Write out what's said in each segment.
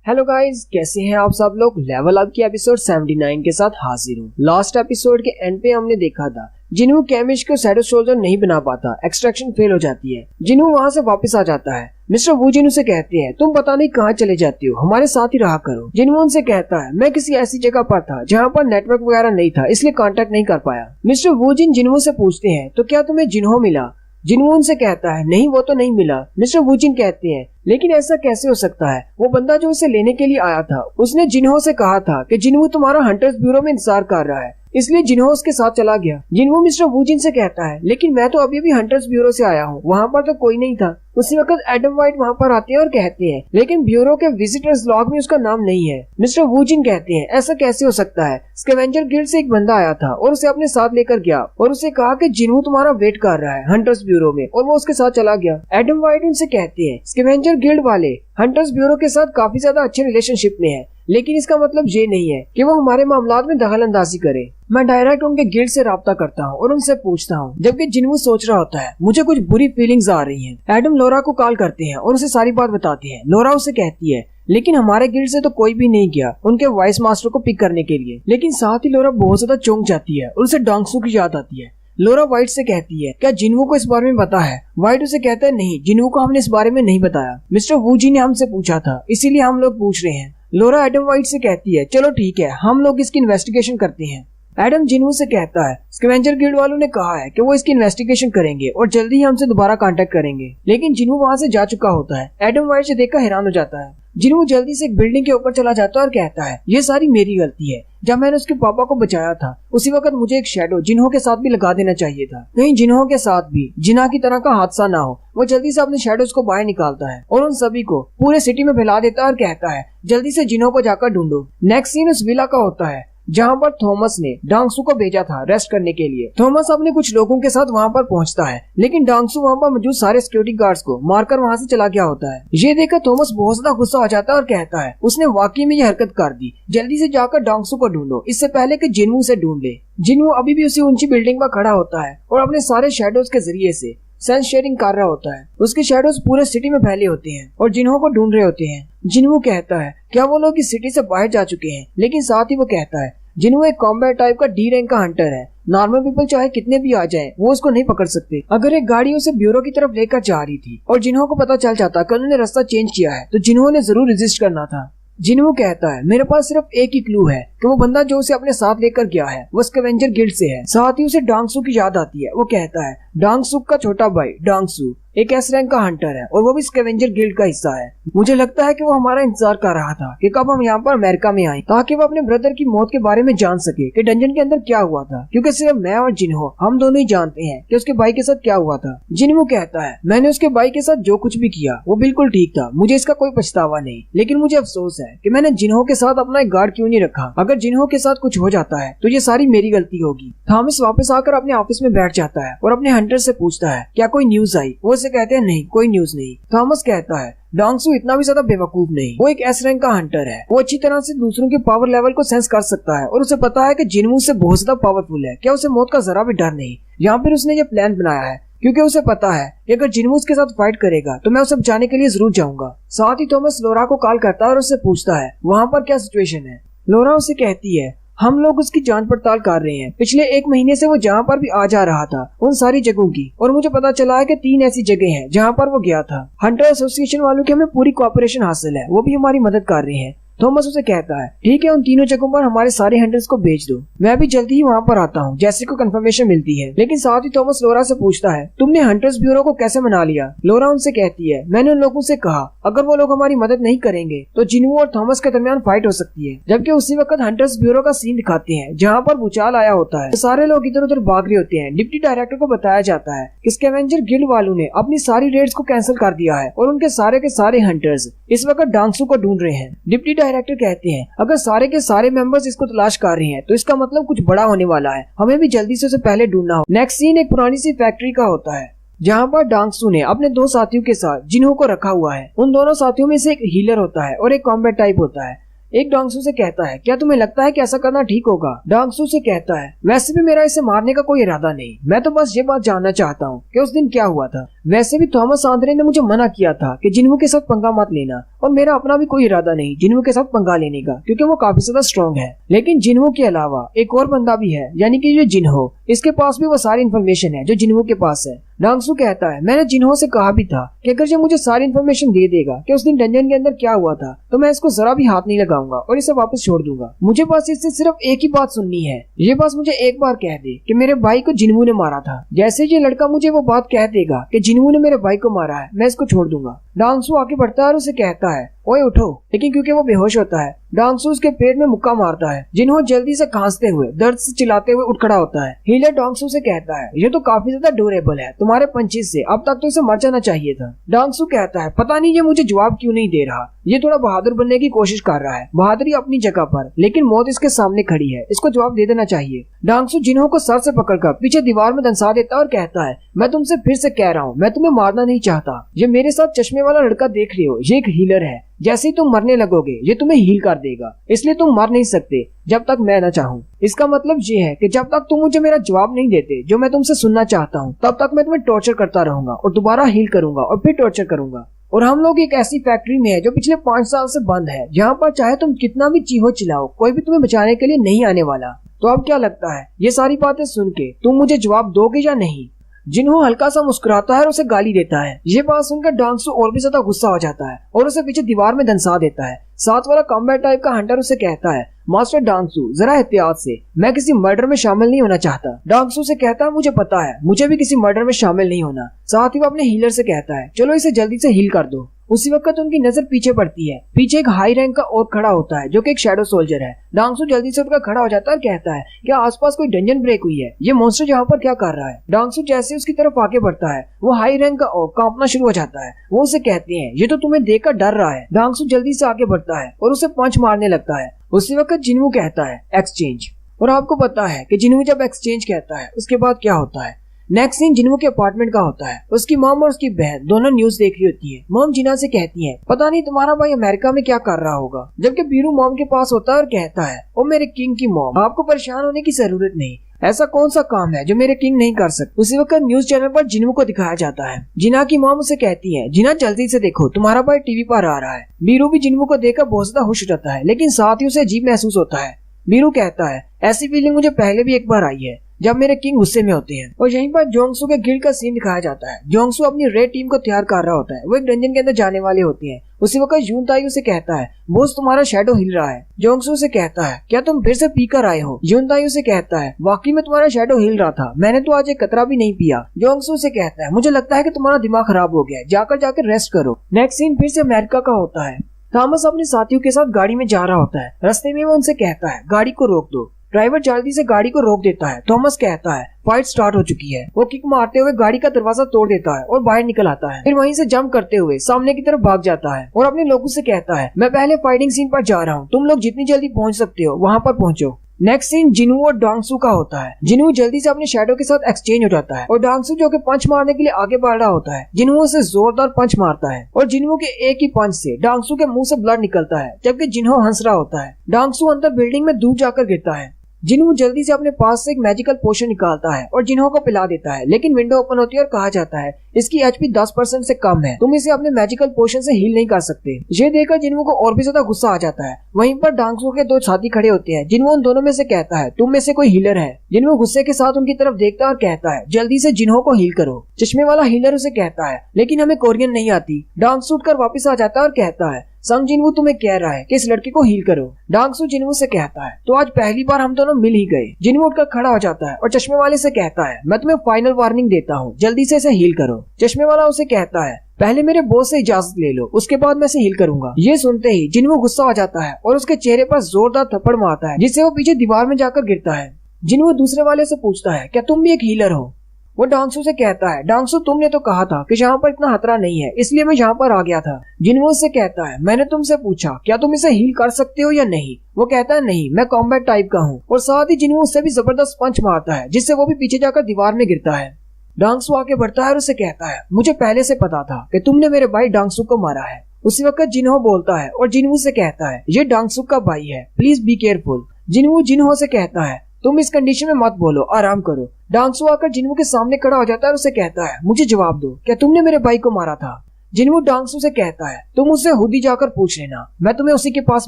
Hello guys, कैसे हैं आप सब लोग। लेवल अप की एपिसोड 79 के साथ हाजिर हूँ। लास्ट एपिसोड के एंड पे हमने देखा था जिन्हों कैमिश को शैडो सोल्जर नहीं बना पाता, एक्सट्रैक्शन फेल हो जाती है। जिन्हों वहाँ से वापस आ जाता है। मिस्टर वू जिन्हों से कहते हैं तुम पता नहीं कहाँ चले जाती हो, हमारे साथ ही रहा करो। जिन्हों उनसे कहता है मैं किसी ऐसी जगह पर था जहाँ पर नेटवर्क वगैरह नहीं था, इसलिए कांटेक्ट नहीं कर पाया। मिस्टर वू जिन्हों से पूछते हैं तो क्या तुम्हें जिन्हों मिला। जिन्हों उनसे कहता है नहीं, वो तो नहीं मिला। मिस्टर वूजिन कहते हैं लेकिन ऐसा कैसे हो सकता है, वो बंदा जो उसे लेने के लिए आया था उसने जिन्हों से कहा था कि जिन्हों तुम्हारा हंटर्स ब्यूरो में इंतजार कर रहा है, इसलिए जिन्हों उसके साथ चला गया। जिन्हों मिस्टर वूजिन से कहता है लेकिन मैं तो अभी भी हंटर्स ब्यूरो से आया हूँ, वहाँ पर तो कोई नहीं था। उसी वक्त एडम वाइट वहाँ पर आते हैं और कहते हैं लेकिन ब्यूरो के विजिटर्स लॉग में उसका नाम नहीं है। मिस्टर वूजिन कहते हैं ऐसा कैसे हो सकता है, स्कैवेंजर गिल्ड से एक बंदा आया था और उसे अपने साथ लेकर गया और उसे कहा कि जिन्हों तुम्हारा वेट कर रहा है हंटर्स ब्यूरो में, और वो उसके साथ चला गया। एडम वाइट उनसे कहते हैं स्कैवेंजर गिल्ड वाले हंटर्स ब्यूरो के साथ काफी ज्यादा अच्छे रिलेशनशिप में है, लेकिन इसका मतलब ये नहीं है कि वो हमारे मामलात में दखल अंदाजी करे। मैं डायरेक्ट उनके गिल्ड से राब्ता करता हूँ और उनसे पूछता हूँ, जबकि जिन्हों सोच रहा होता है मुझे कुछ बुरी फीलिंग्स आ रही हैं। एडम लोरा को कॉल करते हैं और उसे सारी बात बताते हैं। लोरा उसे कहती है लेकिन हमारे गिल्ड से तो कोई भी नहीं गया उनके वाइस मास्टर को पिक करने के लिए। लेकिन साथ ही लोरा बहुत ज्यादा चौंक जाती है और उसे डांगसू की याद आती है। लोरा वाइट से कहती है क्या जिन्हों को इस बारे में पता है। वाइट उसे कहता है नहीं, जिन्हों को हमने इस बारे में नहीं बताया, मिस्टर वूजी ने हमसे पूछा था, इसीलिए हम लोग पूछ रहे हैं। लोरा एडम वाइट से कहती है चलो ठीक है, हम लोग इसकी इन्वेस्टिगेशन करते हैं। एडम जिन्हों से कहता है स्कैवेंजर गिल्ड वालों ने कहा है कि वो इसकी इन्वेस्टिगेशन करेंगे और जल्दी ही हमसे दोबारा कांटेक्ट करेंगे, लेकिन जिन्हों वहाँ से जा चुका होता है। एडम वाइट से देखकर हैरान हो जाता है। जिन्हों जल्दी से एक बिल्डिंग के ऊपर चला जाता है और कहता है ये सारी मेरी गलती है, जब मैंने उसके पापा को बचाया था उसी वक्त मुझे एक शैडो जिन्हों के साथ भी लगा देना चाहिए था, कहीं जिन्हों के साथ भी जिना की तरह का हादसा ना हो। वो जल्दी से अपने शैडोज को बाहर निकालता है और उन सभी को पूरे सिटी में फैला देता है और कहता है जल्दी से जिन्हों को जाकर ढूंढो। नेक्स्ट सीन उस विला का होता है जहाँ पर थॉमस ने डांगसू को भेजा था रेस्ट करने के लिए। थॉमस अपने कुछ लोगों के साथ वहाँ पर पहुँचता है, लेकिन डांगसू वहाँ पर मौजूद सारे सिक्योरिटी गार्ड्स को मारकर वहाँ से चला गया होता है। ये देखकर थॉमस बहुत ज्यादा गुस्सा हो जाता है और कहता है उसने वाकई में ये हरकत कर दी, जल्दी से जाकर डांगसू को ढूंढो इससे पहले कि जिन्हों से ढूंढ ले। जिन्हों अभी भी उसी ऊंची बिल्डिंग पर खड़ा होता है और अपने सारे शैडोज के जरिए से सेंस शेयरिंग कर रहा होता है। उसके शैडोज पूरे सिटी में फैले होते हैं और जिन्हों को ढूंढ रहे होते हैं। जिन्हों कहता है क्या वो लोग इस सिटी से बाहर जा चुके हैं, लेकिन साथ ही वो कहता है जिन्हों एक कॉम्बैट टाइप का डी रैंक का हंटर है, नॉर्मल पीपल चाहे कितने भी आ जाएं, वो उसको नहीं पकड़ सकते। अगर एक गाड़ी उसे ब्यूरो की तरफ लेकर जा रही थी और जिन्हों को पता चल जाता कि उन्होंने रास्ता चेंज किया है तो जिन्हों ने जरूर रेजिस्ट करना था। जिन्हों कहता है मेरे पास सिर्फ एक ही क्लू है कि वो बंदा जो उसे अपने साथ लेकर गया है वो स्कैवेंजर गिल्ड से है। साथ ही उसे डांगसू की याद आती है। वो कहता है डांगसू का छोटा भाई डांगसू एक एस रैंक का हंटर है और वो भी स्कैवेंजर गिल्ड का हिस्सा है। मुझे लगता है कि वो हमारा इंतजार कर रहा था कि कब हम यहाँ पर अमेरिका में आए, ताकि वो अपने ब्रदर की मौत के बारे में जान सके कि डंजन के अंदर क्या हुआ था, क्योंकि सिर्फ मैं और जिन्हों हम दोनों ही जानते हैं कि उसके भाई के साथ क्या हुआ था। जिन्हों कहता है मैंने उसके भाई के साथ जो कुछ भी किया वो बिल्कुल ठीक था, मुझे इसका कोई पछतावा नहीं, लेकिन मुझे अफसोस है कि मैंने जिन्हों के साथ अपना एक गार्ड क्यों नहीं रखा। अगर जिन्हों के साथ कुछ हो जाता है तो ये सारी मेरी गलती होगी। थॉमस वापस आकर अपने ऑफिस में बैठ जाता है और अपने हंटर से पूछता है क्या कोई न्यूज आई। वो उसे कहते हैं नहीं, कोई न्यूज नहीं। थॉमस कहता है डांगसू इतना भी ज्यादा बेवकूफ नहीं, वो एक एस रैंक का हंटर है, वो अच्छी तरह से दूसरों के पावर लेवल को सेंस कर सकता है और उसे पता है कि जिन्हों से बहुत ज्यादा पावरफुल है, क्या उसे मौत का जरा भी डर नहीं। यहाँ पर उसने ये प्लान बनाया है क्योंकि उसे पता है कि अगर जिन्हों के साथ फाइट करेगा तो मैं उसे बचाने के लिए जरूर जाऊंगा। साथ ही थॉमस लोरा को कॉल करता है और उससे पूछता है वहाँ पर क्या सिचुएशन है। लोरा उसे कहती है हम लोग उसकी जांच पड़ताल कर रहे हैं, पिछले 1 महीने से वो जहाँ पर भी आ जा रहा था उन सारी जगहों की, और मुझे पता चला है कि 3 ऐसी जगह हैं जहाँ पर वो गया था। हंटर एसोसिएशन वालों की हमें पूरी कोऑपरेशन हासिल है, वो भी हमारी मदद कर रहे हैं। थॉमस उसे कहता है ठीक है, उन तीनों जगहों पर हमारे सारे हंटर्स को भेज दो, मैं भी जल्दी ही वहाँ पर आता हूँ जैसे को कंफर्मेशन मिलती है। लेकिन साथ ही थॉमस लोरा से पूछता है तुमने हंटर्स ब्यूरो को कैसे मना लिया। लोरा उनसे कहती है मैंने उन लोगों से कहा अगर वो लोग हमारी मदद नहीं करेंगे तो जिन्हों और थॉमस के दरमियान फाइट हो सकती है। जबकि उसी वक्त हंटर्स ब्यूरो का सीन दिखाते हैं जहाँ पर भूचाल आया होता है, सारे लोग इधर उधर भाग रहे होते हैं। डिप्टी डायरेक्टर को बताया जाता है कि स्कैवेंजर गिल्ड वालों ने अपनी सारी रेड्स को कैंसिल कर दिया है और उनके सारे हंटर्स इस वक्त डांगसू को ढूंढ रहे हैं। डिप्टी डायरेक्टर कहते हैं अगर सारे के सारे मेंबर्स इसको तलाश कर रहे हैं तो इसका मतलब कुछ बड़ा होने वाला है, हमें भी जल्दी से उसे पहले ढूंढना हो। नेक्स्ट सीन एक पुरानी सी फैक्ट्री का होता है जहाँ पर डांगसू ने अपने 2 साथियों के साथ जिन्हों को रखा हुआ है। उन दोनों साथियों में से एक हीलर होता है और एक कॉम्बैट टाइप होता है। एक डांगसू से कहता है क्या तुम्हें लगता है कि ऐसा करना ठीक होगा। डांगसू से कहता है वैसे भी मेरा इसे मारने का कोई इरादा नहीं, मैं तो बस ये बात जानना चाहता हूँ कि उस दिन क्या हुआ था। वैसे भी थॉमस आंद्रे ने मुझे मना किया था कि जिन्हों के साथ पंगा मत लेना, और मेरा अपना भी कोई इरादा नहीं जिन्हों के साथ पंगा लेने का, क्योंकि वो काफी ज्यादा स्ट्रॉन्ग है। लेकिन जिन्हों के अलावा एक और बंदा भी है, यानी कि जो जिन्हो, इसके पास भी वो सारी इन्फॉर्मेशन है जो जिन्हों के पास है। डांगसू कहता है मैंने जिन्हो से कहा भी था कि अगर ये मुझे सारी इन्फॉर्मेशन दे देगा कि उस दिन डंजन के अंदर क्या हुआ था, तो मैं इसको जरा भी हाथ नहीं लगाऊंगा और इसे वापस छोड़ दूंगा। मुझे बस इससे सिर्फ एक ही बात सुननी है, ये बस मुझे एक बार कह दे कि मेरे भाई को जिन्हो ने मारा था। जैसे ये लड़का मुझे वो बात कह देगा कि जिन्हो ने मेरे भाई को मारा है, मैं इसको छोड़ दूंगा। डांगसू आगे बढ़ता है और उसे कहता है ओए उठो, लेकिन क्योंकि वो बेहोश होता है, डांगसू उसके पेट में मुक्का मारता है। जिन्हों जल्दी से खांसते हुए दर्द से चिल्लाते हुए उठ खड़ा होता है। हीलर डांगसू से कहता है ये तो काफी ज्यादा ड्यूरेबल है तुम्हारे पंचेस से, अब तक तो इसे मर जाना चाहिए था। डांगसू कहता है पता नहीं ये मुझे जवाब क्यों नहीं दे रहा, ये थोड़ा बहादुर बनने की कोशिश कर रहा है, बहादुरी अपनी जगह पर, लेकिन मौत इसके सामने खड़ी है, इसको जवाब दे देना चाहिए। डांगसू जिन्हों को सर से पकड़कर पीछे दीवार में दंसा देता है और कहता है मैं तुमसे फिर से कह रहा हूँ, मैं तुम्हें मारना नहीं चाहता। ये मेरे साथ चश्मे वाला लड़का देख रहे हो, ये एक हीलर है, जैसे ही तुम मरने लगोगे ये तुम्हें हील कर देगा, इसलिए तुम मर नहीं सकते जब तक मैं न चाहूँ। इसका मतलब ये है कि जब तक तुम मुझे मेरा जवाब नहीं देते जो मैं तुमसे सुनना चाहता हूँ, तब तक मैं तुम्हें टॉर्चर करता रहूंगा और दोबारा हील करूंगा और फिर टॉर्चर करूंगा। और हम लोग एक ऐसी फैक्ट्री में है जो पिछले 5 साल से बंद है, जहाँ पर चाहे तुम कितना भी चीहो चिल्लाओ कोई भी तुम्हें बचाने के लिए नहीं आने वाला। तो अब क्या लगता है ये सारी बातें सुन के तुम मुझे जवाब दोगे या नहीं? जिन्हों हल्का सा मुस्कुराता है और उसे गाली देता है। ये बात सुनकर डांगसू और भी ज्यादा गुस्सा हो जाता है और उसे पीछे दीवार में धंसा देता है। साथ वाला कॉम्बैट टाइप का हंटर उसे कहता है मास्टर डांगसू जरा एहतियात से, मैं किसी मर्डर में शामिल नहीं होना चाहता। डांगसू से कहता है मुझे पता है, मुझे भी किसी मर्डर में शामिल नहीं होना। साथ ही वो अपने हीलर से कहता है चलो इसे जल्दी से हील कर दो। उसी वक्त उनकी नजर पीछे पड़ती है, पीछे एक हाई रैंक का और खड़ा होता है जो कि एक शैडो सोल्जर है। डांगसू जल्दी से उठकर खड़ा हो जाता है और कहता है क्या आसपास कोई डंजन ब्रेक हुई है, ये मॉन्स्टर यहाँ पर क्या कर रहा है? डांगसू जैसे उसकी तरफ आगे बढ़ता है वो हाई रैंक का और कांपना शुरू हो जाता है। वो उसे कहते हैं ये तो तुम्हें देखकर डर रहा है। डांगसू जल्दी से आगे बढ़ता है और उसे पंच मारने लगता है। उसी वक्त जिन्हों कहता है एक्सचेंज, और आपको पता है कि जिन्हों जब एक्सचेंज कहता है उसके बाद क्या होता है। नेक्स्ट सीन जिन्हों के अपार्टमेंट का होता है। उसकी मॉम और उसकी बहन दोनों न्यूज देख रही होती है। मॉम जिना से कहती है पता नहीं तुम्हारा भाई अमेरिका में क्या कर रहा होगा, जबकि बीरू मॉम के पास होता है और कहता है ओ मेरे किंग की मॉम, आपको परेशान होने की जरूरत नहीं, ऐसा कौन सा काम है जो मेरे किंग नहीं कर सकते। उसी वक्त न्यूज चैनल पर जिन्हों को दिखाया जाता है। जिना की मॉम उसे कहती है जिना जल्दी से देखो तुम्हारा भाई टीवी पर आ रहा है। बीरू भी जिन्हों को देखकर बहुत ज्यादा खुश हो जाता है, लेकिन साथ ही उसे अजीब महसूस होता है। बीरू कहता है ऐसी फीलिंग मुझे पहले भी एक बार आई है जब मेरे किंग गुस्से में होते हैं। और यहीं पर जोंगसू के गिल्ड का सीन दिखाया जाता है। जोंगसू अपनी रेड टीम को तैयार कर रहा होता है, वो एक डंजन के अंदर जाने वाले होते हैं। उसी वक्त यून ताई उसे कहता है बॉस तुम्हारा शैडो हिल रहा है। जोंगसू से कहता है क्या तुम फिर से पीकर आए हो? यून ताई उसे कहता है वाकई में तुम्हारा शैडो हिल रहा था, मैंने तो आज एक कतरा भी नहीं पिया। जोंगसू से कहता है मुझे लगता है कि तुम्हारा दिमाग खराब हो गया है, जाकर रेस्ट करो। नेक्स्ट सीन फिर से अमेरिका का होता है। थॉमस अपने साथियों के साथ गाड़ी में जा रहा होता है। रास्ते में वो उनसे कहता है गाड़ी को रोक दो। ड्राइवर जल्दी से गाड़ी को रोक देता है। थॉमस कहता है फाइट स्टार्ट हो चुकी है। वो किक मारते हुए गाड़ी का दरवाजा तोड़ देता है और बाहर निकल आता है। फिर वहीं से जंप करते हुए सामने की तरफ भाग जाता है और अपने लोगों से कहता है मैं पहले फाइटिंग सीन पर जा रहा हूँ, तुम लोग जितनी जल्दी पहुँच सकते हो वहाँ पर पहुँचो। नेक्स्ट सीन जिन्हों और डांगसू का होता है। जिन्हों जल्दी से अपने शैडो के साथ एक्सचेंज हो जाता है और डांगसू जो कि पंच मारने के लिए आगे बढ़ रहा होता है, जिन्हों से जोरदार पंच मारता है और जिन्हों के एक ही पंच से डांगसू के मुंह से ब्लड निकलता है, जबकि जिन्हों हंस रहा होता है। डांगसू अंदर बिल्डिंग में दूर जाकर गिरता है। जिन्हों जल्दी से अपने पास से एक मैजिकल पोशन निकालता है और जिन्हों को पिला देता है, लेकिन विंडो ओपन होती है और कहा जाता है इसकी एचपी 10% से कम है, तुम इसे अपने मैजिकल पोशन से हील नहीं कर सकते। ये देखकर जिन्हों को और भी ज्यादा गुस्सा आ जाता है। वहीं पर डांगसू के 2 साथी खड़े होते हैं। जिन्हों उन दोनों में से कहता है तुम में से कोई हीलर है। जिन्हों गुस्से के साथ उनकी तरफ देखता है और कहता है जल्दी से जिन्हों को हील करो। चश्मे वाला हीलर उसे कहता है लेकिन हमें कोरियन नहीं आती। डांगसू उठकर वापस आ जाता है और कहता है संग जिन्हों तुम्हें कह रहा है कि इस लड़के को हील करो। डांगसू जिन्हों से कहता है तो आज पहली बार हम दोनों मिल ही गए। जिन्हों उठकर खड़ा हो जाता है और चश्मे वाले से कहता है मैं तुम्हें फाइनल वार्निंग देता हूँ, जल्दी से इसे हील करो। चश्मे वाला उसे कहता है पहले मेरे बॉस से इजाजत ले लो, उसके बाद मैं इसे हील करूंगा। ये सुनते ही जिन्हों गुस्सा हो जाता है और उसके चेहरे पर जोरदार थप्पड़ मारता है, जिससे वो पीछे दीवार में जाकर गिरता है। जिन्हों दूसरे वाले से पूछता है क्या तुम भी एक हीलर हो? वो डांगसू से कहता है डांगसू तुमने तो कहा था कि यहाँ पर इतना खतरा नहीं है, इसलिए मैं यहाँ पर आ गया था। जिन्हों से कहता है मैंने तुमसे पूछा क्या तुम इसे हील कर सकते हो या नहीं? वो कहता है नहीं, मैं कॉम्बैट टाइप का हूँ। और साथ ही जिन्हों उससे भी जबरदस्त पंच मारता है, जिससे वो भी पीछे जाकर दीवार में गिरता है। डांगसू आगे बढ़ता है और उसे कहता है मुझे पहले से पता था कि तुमने मेरे भाई डांगसू को मारा है। उसी वक्त जिन्हों बोलता है और जिन्हों से कहता है ये डांगसू का भाई है, प्लीज बी केयरफुल। जिन्हों से कहता है तुम इस कंडीशन में मत बोलो, आराम करो। डांगसू आकर जिन्हों के सामने खड़ा हो जाता है और उसे कहता है, मुझे जवाब दो, क्या तुमने मेरे भाई को मारा था? जिन्हों डांगसू से कहता है, तुम उससे खुद ही जाकर पूछ लेना, मैं तुम्हें उसी के पास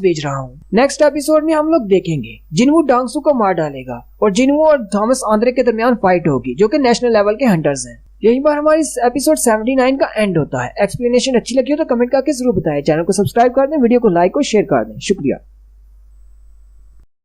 भेज रहा हूँ। नेक्स्ट एपिसोड में हम लोग देखेंगे जिन्हों डांगसू को मार डालेगा और जिन्हों और थॉमस आंद्रे के दरमियान फाइट होगी, जो कि नेशनल लेवल के हंटर्स हैं। यही बार हमारी एपिसोड 79 का एंड होता है। एक्सप्लेनेशन अच्छी लगी हो तो कमेंट करके जरूर बताएं। चैनल को सब्सक्राइब कर दें, वीडियो को लाइक और शेयर कर दें। शुक्रिया।